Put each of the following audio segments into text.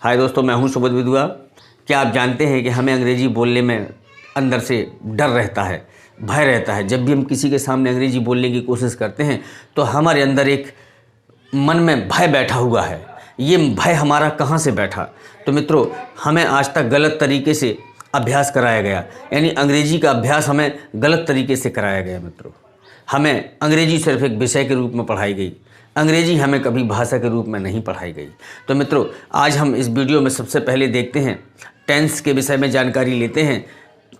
हाय दोस्तों, मैं हूं सुबोध विधुआ। क्या आप जानते हैं कि हमें अंग्रेजी बोलने में अंदर से डर रहता है, भय रहता है। जब भी हम किसी के सामने अंग्रेजी बोलने की कोशिश करते हैं तो हमारे अंदर एक मन में भय बैठा हुआ है। ये भय हमारा कहाँ से बैठा? तो मित्रों, हमें आज तक गलत तरीके से अभ्यास कराया गया, यानी अंग्रेजी का अभ्यास हमें गलत तरीके से कराया गया। मित्रों, हमें अंग्रेजी सिर्फ एक विषय के रूप में पढ़ाई गई, अंग्रेजी हमें कभी भाषा के रूप में नहीं पढ़ाई गई। तो मित्रों, आज हम इस वीडियो में सबसे पहले देखते हैं टेंस के विषय में जानकारी लेते हैं।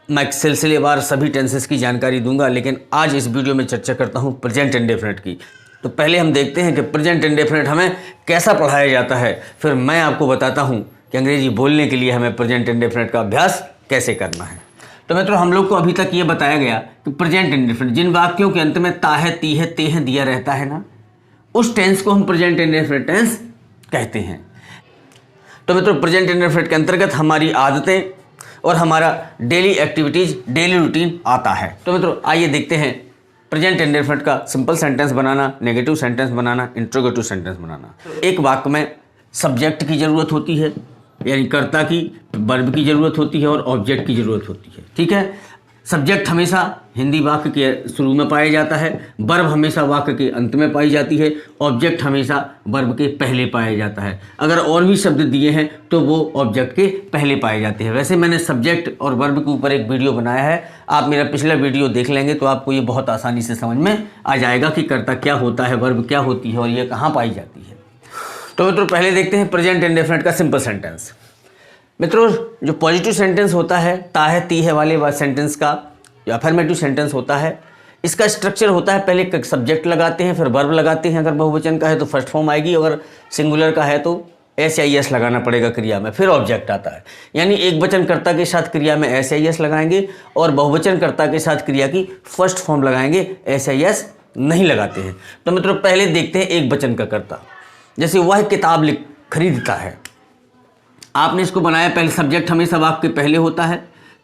मैं सिलसिलेवार सभी टेंसेस की जानकारी दूंगा, लेकिन आज इस वीडियो में चर्चा करता हूं प्रेजेंट इंडेफिनिट की। तो पहले हम देखते हैं कि प्रेजेंट इंडेफिनिट हमें कैसा पढ़ाया जाता है, फिर मैं आपको बताता हूं कि अंग्रेजी बोलने के लिए हमें प्रेजेंट इंडेफिनिट का अभ्यास कैसे करना है। तो मित्रों, हम लोग को अभी तक ये बताया गया कि प्रेजेंट इंडेफिनिट जिन वाक्यों के अंत में ता है, ती है, ते है दिया रहता है ना, उस टेंस को हम प्रेजेंट इंडेफिनिट टेंस कहते हैं। तो मित्रों, प्रेजेंट इंडेफिनिट के अंतर्गत हमारी आदतें और हमारा डेली एक्टिविटीज, डेली रूटीन आता है। तो मित्रों, आइए देखते हैं प्रेजेंट इंडेफिनिट का सिंपल सेंटेंस बनाना, नेगेटिव सेंटेंस बनाना, इंट्रोगेटिव सेंटेंस बनाना। एक वाक्य में सब्जेक्ट की ज़रूरत होती है, यानी कर्ता की, वर्ब की ज़रूरत होती है और ऑब्जेक्ट की ज़रूरत होती है। ठीक है, सब्जेक्ट हमेशा हिंदी वाक्य के शुरू में पाया जाता है, वर्ब हमेशा वाक्य के अंत में पाई जाती है, ऑब्जेक्ट हमेशा वर्ब के पहले पाया जाता है। अगर और भी शब्द दिए हैं तो वो ऑब्जेक्ट के पहले पाए जाते हैं। वैसे मैंने सब्जेक्ट और वर्ब के ऊपर एक वीडियो बनाया है, आप मेरा पिछला वीडियो देख लेंगे तो आपको ये बहुत आसानी से समझ में आ जाएगा कि कर्ता क्या होता है, वर्ब क्या होती है और ये कहाँ पाई जाती है। तो मित्रों, पहले देखते हैं प्रेजेंट इंडेफिनिट का सिंपल सेंटेंस। मित्रों, जो पॉजिटिव सेंटेंस होता है, ता है, ती है वाले सेंटेंस का, जो अफर्मेटिव सेंटेंस होता है, इसका स्ट्रक्चर होता है पहले सब्जेक्ट लगाते हैं, फिर वर्ब लगाते हैं। अगर बहुवचन का है तो फर्स्ट फॉर्म आएगी, अगर सिंगुलर का है तो एस या एस लगाना पड़ेगा क्रिया में, फिर ऑब्जेक्ट आता है। यानी एक वचन कर्ता के साथ क्रिया में एस या एस लगाएंगे और बहुवचन कर्ता के साथ क्रिया की फर्स्ट फॉर्म लगाएंगे, एस या एस नहीं लगाते हैं। तो मित्रों, पहले देखते हैं एक वचन का कर्ता। जैसे वह किताब खरीदता है, आपने इसको बनाया, पहले सब्जेक्ट हमेशा वाक्य के पहले होता है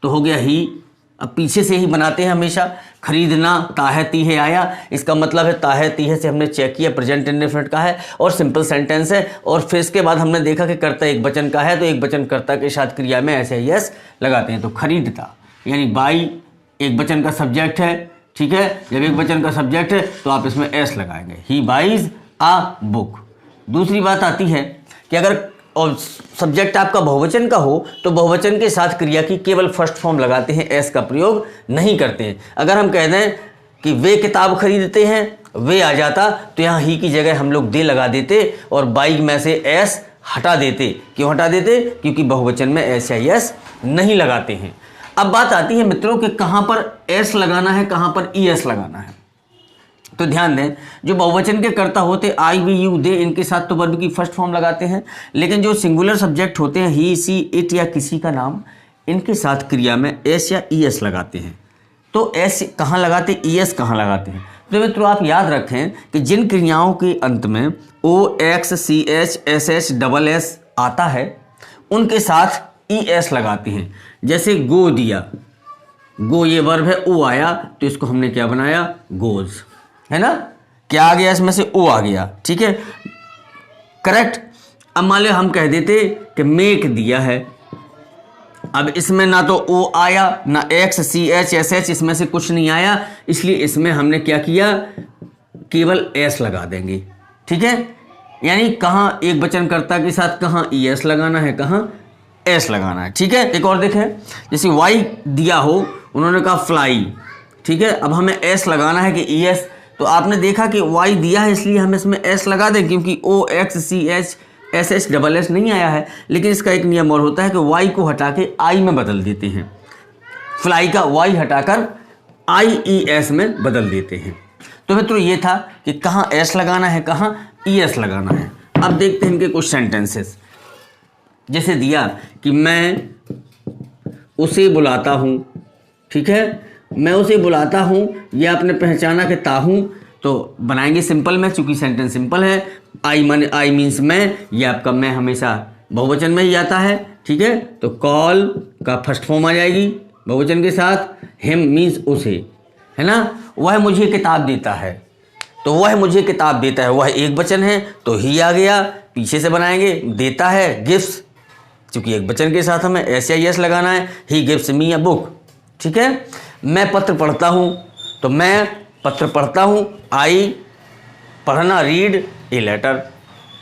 तो हो गया ही। अब पीछे से ही बनाते हैं हमेशा। खरीदना, ता है, ती है आया, इसका मतलब है ता है, ती है से हमने चेक किया प्रेजेंट इंडेफिनिट का है और सिंपल सेंटेंस है। और फिर इसके बाद हमने देखा कि कर्ता एक वचन का है तो एक वचन कर्ता के साथ क्रिया में ऐसे यस लगाते हैं। तो खरीदता यानी बाई एक वचन का सब्जेक्ट है। ठीक है, जब एक वचन का सब्जेक्ट है तो आप इसमें एस लगाएंगे, ही बाइज आ बुक। दूसरी बात आती है कि अगर और सब्जेक्ट आपका बहुवचन का हो तो बहुवचन के साथ क्रिया की केवल फर्स्ट फॉर्म लगाते हैं, एस का प्रयोग नहीं करते हैं। अगर हम कह दें कि वे किताब खरीदते हैं, वे आ जाता तो यहाँ ही की जगह हम लोग दे लगा देते और बाइक में से एस हटा देते। क्यों हटा देते? क्योंकि बहुवचन में एस या एस नहीं लगाते हैं। अब बात आती है मित्रों कि कहाँ पर एस लगाना है, कहाँ पर ई एस लगाना है। तो ध्यान दें, जो बहुवचन के कर्ता होते आई, वी, यू, दे, इनके साथ तो वर्ब की फर्स्ट फॉर्म लगाते हैं, लेकिन जो सिंगुलर सब्जेक्ट होते हैं ही, सी, इट या किसी का नाम, इनके साथ क्रिया में एस या ई एस लगाते हैं। तो एस कहाँ लगाते, ई एस कहाँ लगाते हैं? तो मित्रों, आप याद रखें कि जिन क्रियाओं के अंत में O, X, C, H, S H, double S आता है उनके साथ ई एस लगाते हैं। जैसे गो दिया, गो ये वर्ब है, ओ आया तो इसको हमने क्या बनाया, गोज, है ना। क्या आ गया इसमें से, ओ आ गया। ठीक है, करेक्ट। अब मान लो हम कह देते कि मेक दिया है, अब इसमें ना तो ओ आया ना x, C, H, S H, इसमें से कुछ नहीं आया, इसलिए इसमें हमने क्या किया, केवल एस लगा देंगे। ठीक है, यानी कहाँ एक वचन कर्ता के साथ कहाँ ई एस लगाना है, कहाँ एस लगाना है। ठीक है, एक और देखें, जैसे वाई दिया हो, उन्होंने कहा फ्लाई। ठीक है, अब हमें एस लगाना है कि ई एस, तो आपने देखा कि वाई दिया है इसलिए हम इसमें एस लगा दें, क्योंकि O, X, C, H, S H, double S नहीं आया है। लेकिन इसका एक नियम और होता है कि वाई को हटा के आई में बदल देते हैं, फ्लाई का वाई हटाकर आई ई एस में बदल देते हैं। तो मित्रों, ये था कि कहाँ एस लगाना है, कहाँ ई एस लगाना है। अब देखते हैं इनके कुछ सेंटेंसेस। जैसे दिया कि मैं उसे बुलाता हूँ। ठीक है, मैं उसे बुलाता हूँ, ये आपने पहचाना कि ता हूँ, तो बनाएंगे सिंपल में, चूंकि सेंटेंस सिंपल है। आई मीन्स मैं, ये आपका मैं हमेशा बहुवचन में ही आता है। ठीक है, तो कॉल का फर्स्ट फॉर्म आ जाएगी बहुवचन के साथ, हिम मीन्स उसे, है ना। वह मुझे किताब देता है, तो वह मुझे किताब देता है, वह एक वचन है तो ही आ गया, पीछे से बनाएंगे, देता है गिफ्ट्स, क्योंकि एक वचन के साथ हमें एस या यस लगाना है। He gives me a book, ठीक है। मैं पत्र पढ़ता हूँ, तो मैं पत्र पढ़ता हूँ, आई पढ़ना, रीड ए लेटर।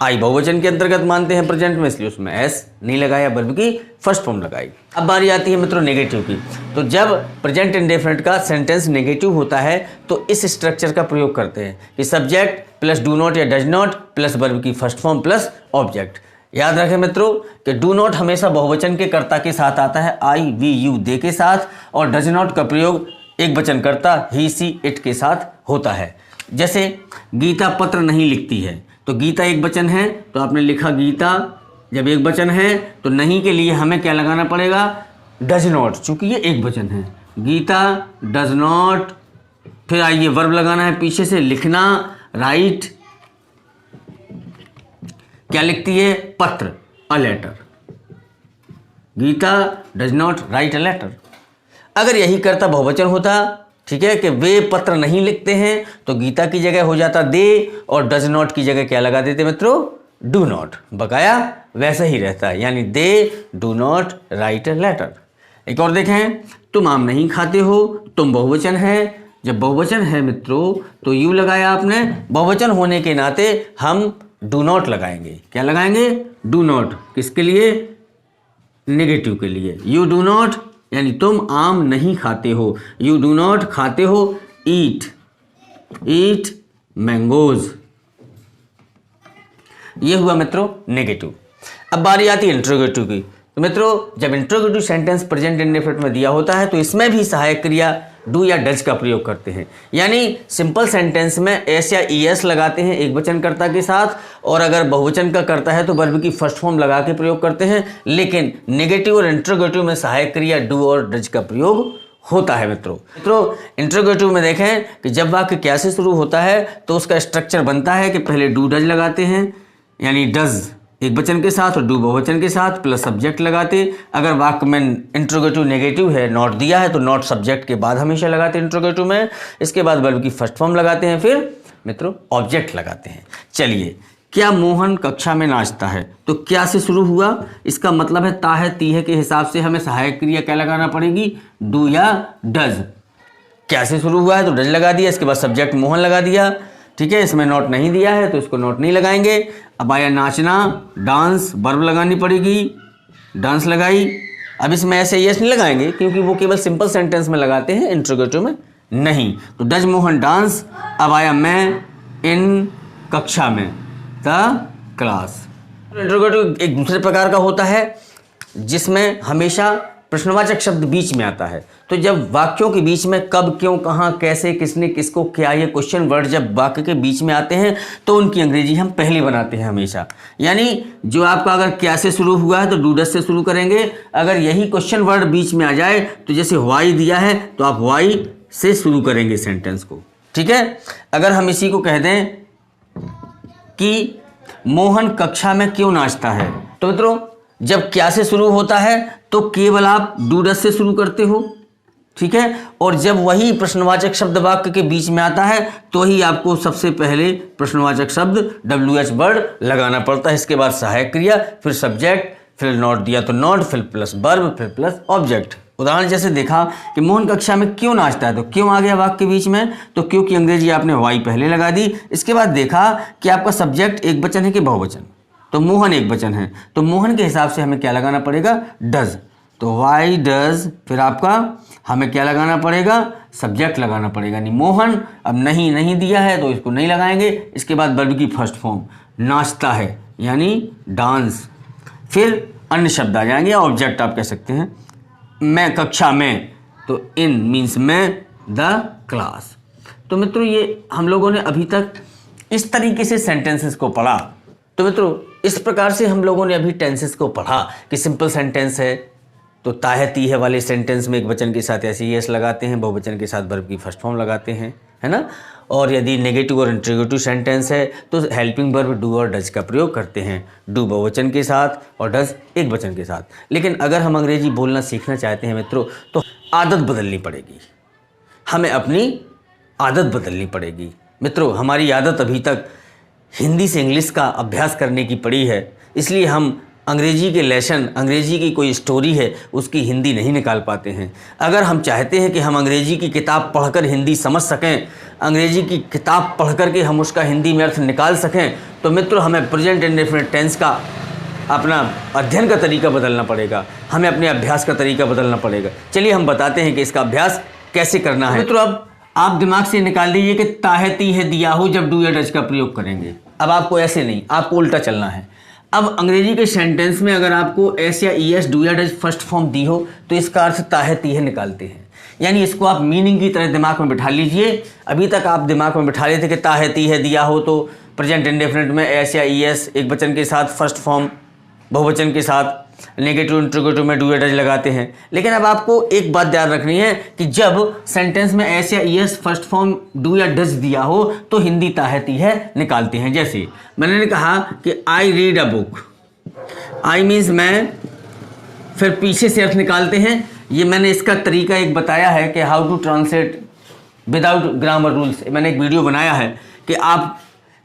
आई बहुवचन के अंतर्गत मानते हैं प्रेजेंट में, इसलिए उसमें एस नहीं लगाया, वर्ब की फर्स्ट फॉर्म लगाई। अब बारी आती है मित्रों नेगेटिव की। तो जब प्रेजेंट इंडेफिनिट का सेंटेंस नेगेटिव होता है तो इस स्ट्रक्चर का प्रयोग करते हैं कि सब्जेक्ट प्लस डू नॉट या डज नॉट प्लस वर्ब की फर्स्ट फॉर्म प्लस ऑब्जेक्ट। याद रखें मित्रों कि डू नॉट हमेशा बहुवचन के कर्ता के साथ आता है, आई वी यू दे के साथ, और डज नॉट का प्रयोग एक वचन कर्ता ही सी इट के साथ होता है। जैसे गीता पत्र नहीं लिखती है, तो गीता एक वचन है, तो आपने लिखा गीता। जब एक वचन है तो नहीं के लिए हमें क्या लगाना पड़ेगा, डज नॉट, चूंकि ये एक वचन है। गीता डज नॉट, फिर आइए वर्ब लगाना है पीछे से, लिखना, राइट, क्या लिखती है, पत्र, a letter. Geeta does not write a letter. अगर यही कर्ता बहुवचन होता, ठीक है, कि वे पत्र नहीं लिखते हैं, तो गीता की जगह हो जाता दे, और डज नॉट की जगह क्या लगा देते मित्रों, डू नॉट। बकाया वैसा ही रहता है, यानी they do not write a letter. एक और देखें, तुम आम नहीं खाते हो, तुम बहुवचन है। जब बहुवचन है मित्रों तो यू लगाया आपने, बहुवचन होने के नाते हम डू नॉट लगाएंगे। क्या लगाएंगे, डू नॉट। किसके लिए, नेगेटिव के लिए। यू डू नॉट यानी तुम आम नहीं खाते हो, यू डू नॉट खाते हो ईट मैंगोज। ये हुआ मित्रों नेगेटिव। अब बारी आती है इंट्रोगेटिव की। तो मित्रों जब इंट्रोगेटिव सेंटेंस प्रेजेंट इंडेफिनिट में दिया होता है तो इसमें भी सहायक क्रिया डू या डज का प्रयोग करते हैं। यानी सिंपल सेंटेंस में एस या ईएस लगाते हैं एक वचन कर्ता के साथ, और अगर बहुवचन का करता है तो वर्ब की फर्स्ट फॉर्म लगा के प्रयोग करते हैं। लेकिन नेगेटिव और इंट्रोगेटिव में सहायक क्रिया डू और डज का प्रयोग होता है। मित्रों इंट्रोगेटिव में देखें कि जब वाक्य क्या से शुरू होता है तो उसका स्ट्रक्चर बनता है कि पहले डू डज लगाते हैं, यानी डज एक वचन के साथ और डू बहुवचन के साथ प्लस सब्जेक्ट लगाते। अगर वाक्य में इंट्रोगेटिव नेगेटिव है, नॉट दिया है, तो नॉट सब्जेक्ट के बाद हमेशा लगाते हैं इंट्रोगेटिव में। इसके बाद वर्ब की फर्स्ट फॉर्म लगाते हैं, फिर मित्रों ऑब्जेक्ट लगाते हैं। चलिए, क्या मोहन कक्षा में नाचता है, तो क्या से शुरू हुआ, इसका मतलब है ता है ती है के हिसाब से हमें सहायक क्रिया क्या लगाना पड़ेगी, डू या डज। क्या से शुरू हुआ है तो डज लगा दिया, इसके बाद सब्जेक्ट मोहन लगा दिया, ठीक है। इसमें नोट नहीं दिया है तो इसको नोट नहीं लगाएंगे। अब आया नाचना, डांस, वर्ब लगानी पड़ेगी, डांस लगाई। अब इसमें ऐसे यस नहीं लगाएंगे क्योंकि वो केवल सिंपल सेंटेंस में लगाते हैं, इंट्रोगेटिव में नहीं। तो डज मोहन डांस। अब आया मैं इन कक्षा में, द क्लास। इंट्रोगेटिव एक दूसरे प्रकार का होता है जिसमें हमेशा प्रश्नवाचक शब्द बीच में आता है। तो जब वाक्यों के बीच में कब, क्यों, कहाँ, कैसे, किसने, किसको, क्या, ये क्वेश्चन वर्ड जब वाक्य के बीच में आते हैं तो उनकी अंग्रेजी हम पहले बनाते हैं हमेशा। यानी जो आपका अगर क्या से शुरू हुआ है तो डू डज से शुरू करेंगे। अगर यही क्वेश्चन वर्ड बीच में आ जाए तो जैसे वाई दिया है तो आप वाई से शुरू करेंगे सेंटेंस को, ठीक है। अगर हम इसी को कह दें कि मोहन कक्षा में क्यों नाचता है, तो मित्रों जब क्या से शुरू होता है तो केवल आप डू डज से शुरू करते हो, ठीक है। और जब वही प्रश्नवाचक शब्द वाक्य के बीच में आता है तो ही आपको सबसे पहले प्रश्नवाचक शब्द WH वर्ड लगाना पड़ता है। इसके बाद सहायक क्रिया, फिर सब्जेक्ट, फिर नॉट दिया तो नॉट, फिर प्लस वर्ब, फिर प्लस ऑब्जेक्ट। उदाहरण जैसे देखा कि मोहन कक्षा में क्यों नाचता है, तो क्यों आ गया वाक्य के बीच में, तो क्यों की अंग्रेजी आपने वाई पहले लगा दी। इसके बाद देखा कि आपका सब्जेक्ट एक वचन है कि बहुवचन, तो मोहन एक वचन है, तो मोहन के हिसाब से हमें क्या लगाना पड़ेगा, डज। तो वाई डज, फिर आपका हमें क्या लगाना पड़ेगा, सब्जेक्ट लगाना पड़ेगा, नहीं मोहन। अब नहीं दिया है तो इसको नहीं लगाएंगे। इसके बाद वर्ब की फर्स्ट फॉर्म नाचता है यानी डांस, फिर अन्य शब्द आ जाएंगे, ऑब्जेक्ट आप कह सकते हैं। मैं कक्षा में, तो इन मीन्स में, द क्लास। तो मित्रों ये हम लोगों ने अभी तक इस तरीके से सेंटेंसेस को पढ़ा। तो मित्रों इस प्रकार से हम लोगों ने अभी टेंसेस को पढ़ा कि सिंपल सेंटेंस है तो ता है ती है वाले सेंटेंस में एक वचन के साथ ऐसे यस लगाते हैं, बहुवचन के साथ वर्ब की फर्स्ट फॉर्म लगाते हैं, है ना। और यदि नेगेटिव और इंट्रोगेटिव सेंटेंस है तो हेल्पिंग वर्ब डू और डज का प्रयोग करते हैं, डू बहुवचन के साथ और डज एक वचन के साथ। लेकिन अगर हम अंग्रेजी बोलना सीखना चाहते हैं मित्रों तो आदत बदलनी पड़ेगी, हमें अपनी आदत बदलनी पड़ेगी। मित्रों हमारी आदत अभी तक हिंदी से इंग्लिश का अभ्यास करने की पड़ी है, इसलिए हम अंग्रेजी के लेसन, अंग्रेजी की कोई स्टोरी है, उसकी हिंदी नहीं निकाल पाते हैं। अगर हम चाहते हैं कि हम अंग्रेजी की किताब पढ़कर हिंदी समझ सकें, अंग्रेजी की किताब पढ़ कर के हम उसका हिंदी में अर्थ निकाल सकें, तो मित्रों हमें प्रेजेंट इंडेफिनिट टेंस का अपना अध्ययन का तरीका बदलना पड़ेगा, हमें अपने अभ्यास का तरीका बदलना पड़ेगा। चलिए हम बताते हैं कि इसका अभ्यास कैसे करना है। मित्रों अब आप दिमाग से निकाल दीजिए कि ताहे तीहे दिया हो जब डू या डज का प्रयोग करेंगे। अब आपको ऐसे नहीं, आपको उल्टा चलना है। अब अंग्रेजी के सेंटेंस में अगर आपको एस या ई एस डू या डज फर्स्ट फॉर्म दी हो तो इसका अर्थ ताहे तीहे निकालते हैं। यानी इसको आप मीनिंग की तरह दिमाग में बिठा लीजिए। अभी तक आप दिमाग में बिठा लेते कि ताहे तीहे दिया हो तो प्रेजेंट इंडेफिनिट में एस या ई एस एक वचन के साथ फर्स्ट फॉर्म, बहुवचन के साथ नेगेटिव इंट्रोगेटिव में डू या डज लगाते हैं। लेकिन अब आपको एक बात ध्यान रखनी है कि जब सेंटेंस में एस या E S first form do या डज दिया हो तो हिंदी ताहे तीहे निकालते हैं। जैसे मैंने कहा कि I read a book, I means मैं, फिर पीछे से अर्थ निकालते हैं। ये मैंने इसका तरीका एक बताया है कि how to translate without grammar rules. मैंने एक वीडियो बनाया है कि आप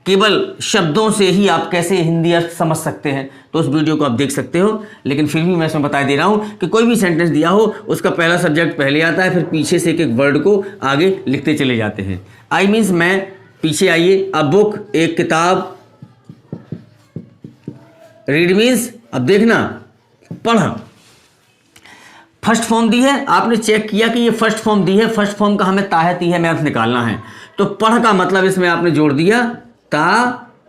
केवल शब्दों से ही आप कैसे हिंदी अर्थ समझ सकते हैं, तो उस वीडियो को आप देख सकते हो। लेकिन फिर भी मैं इसमें बता दे रहा हूँ कि कोई भी सेंटेंस दिया हो उसका पहला सब्जेक्ट पहले आता है, फिर पीछे से एक एक वर्ड को आगे लिखते चले जाते हैं। आई मीन्स मैं, पीछे आइए, अ बुक एक किताब, रीड मीन्स अब देखना पढ़। फर्स्ट फॉर्म दी है, आपने चेक किया कि ये फर्स्ट फॉर्म दी है, फर्स्ट फॉर्म का हमें ताहे तीहे में अर्थ निकालना है। तो पढ़ का मतलब इसमें आपने जोड़ दिया ता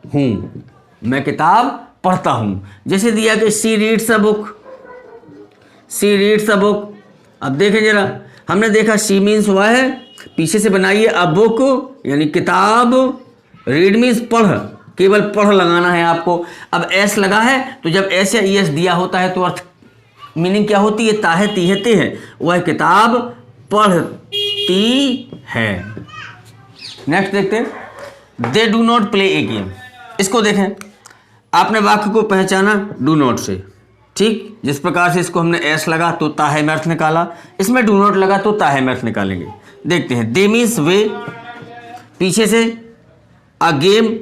हूँ, मैं किताब पढ़ता हूँ। जैसे दिया कि she reads a book, she reads a book. अब देखें जरा, हमने देखा सी मीन्स हुआ है, पीछे से बनाइए अ बुक यानी किताब, रीड मीन्स पढ़, केवल पढ़ लगाना है आपको। अब एस लगा है तो जब एस या ई एस दिया होता है तो अर्थ मीनिंग क्या होती है, ताहे तीहे ते है, वह किताब पढ़ती है। नेक्स्ट देखते हैं, दे do not play A game. इसको देखें, आपने वाक्य को पहचाना डू नॉट से, ठीक। जिस प्रकार से इसको हमने एस लगा तो ताहे में अर्थ निकाला, इसमें डू नॉट लगा तो ताहे में अर्थ निकालेंगे। देखते हैं, दे मीन्स वे, पीछे से अ गेम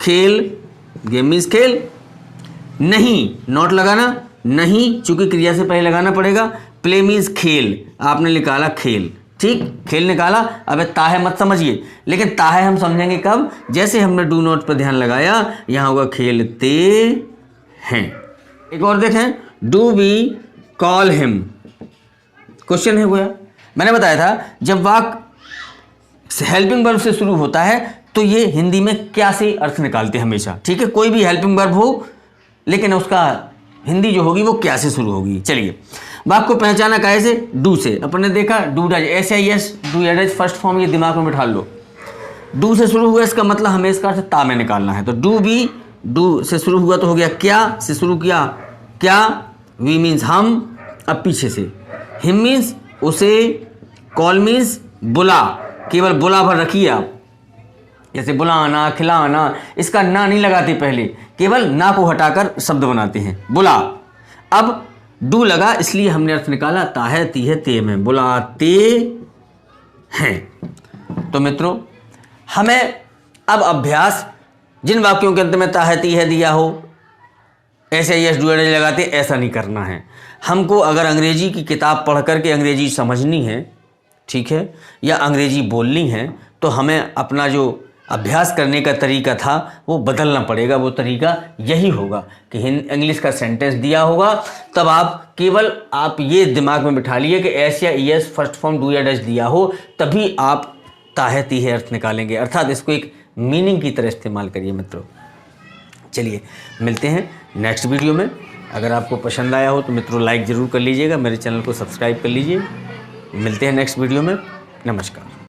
खेल, गेम मीन्स खेल, नहीं नॉट लगाना, नहीं चूंकि क्रिया से पहले लगाना पड़ेगा। प्ले मीन्स खेल, आपने निकाला खेल, ठीक, खेल निकाला। अब ताहे मत समझिए, लेकिन ताहे हम समझेंगे कब, जैसे हमने डू नॉट पर ध्यान लगाया, यहां होगा खेलते हैं। एक और देखें, do we call him, question है हुआ। मैंने बताया था जब वाक्य हेल्पिंग वर्ब से शुरू होता है तो ये हिंदी में क्या से अर्थ निकालते हैं हमेशा, ठीक है। कोई भी हेल्पिंग वर्ब हो लेकिन उसका हिंदी जो होगी वो क्या से शुरू होगी। चलिए, वाक्य को पहचाना कैसे, डू से। अपन ने देखा डू डज, एस या यस डू या डज फर्स्ट फॉर्म, ये दिमाग में बिठा लो। डू से शुरू हुआ, इसका मतलब हमें इसका अर्थ ता में निकालना है। तो डू बी, डू से शुरू हुआ तो हो गया क्या से शुरू किया, क्या, वी मीन्स हम, अब पीछे से हिम मीन्स उसे, कॉल मीन्स बुला, केवल बुला भर रखिए आप, जैसे बुलाना खिलाना, इसका ना नहीं लगाते पहले, केवल ना को हटाकर शब्द बनाते हैं, बुला। अब डू लगा इसलिए हमने अर्थ निकाला ताहे तीहे ते में, बुलाते हैं। तो मित्रों हमें अब अभ्यास, जिन वाक्यों के अंत में ताहे तीहे दिया हो ऐसे यस डू डज लगाते, ऐसा नहीं करना है हमको। अगर अंग्रेजी की किताब पढ़ करके अंग्रेजी समझनी है, ठीक है, या अंग्रेजी बोलनी है, तो हमें अपना जो अभ्यास करने का तरीका था वो बदलना पड़ेगा। वो तरीका यही होगा कि इंग्लिश का सेंटेंस दिया होगा, तब आप केवल आप ये दिमाग में बिठा लिए कि एस या E S first form do या डज दिया हो, तभी आप ताहे तीहे अर्थ निकालेंगे, अर्थात इसको एक मीनिंग की तरह इस्तेमाल करिए मित्रों। चलिए मिलते हैं नेक्स्ट वीडियो में। अगर आपको पसंद आया हो तो मित्रों लाइक ज़रूर कर लीजिएगा, मेरे चैनल को सब्सक्राइब कर लीजिए। मिलते हैं नेक्स्ट वीडियो में, नमस्कार।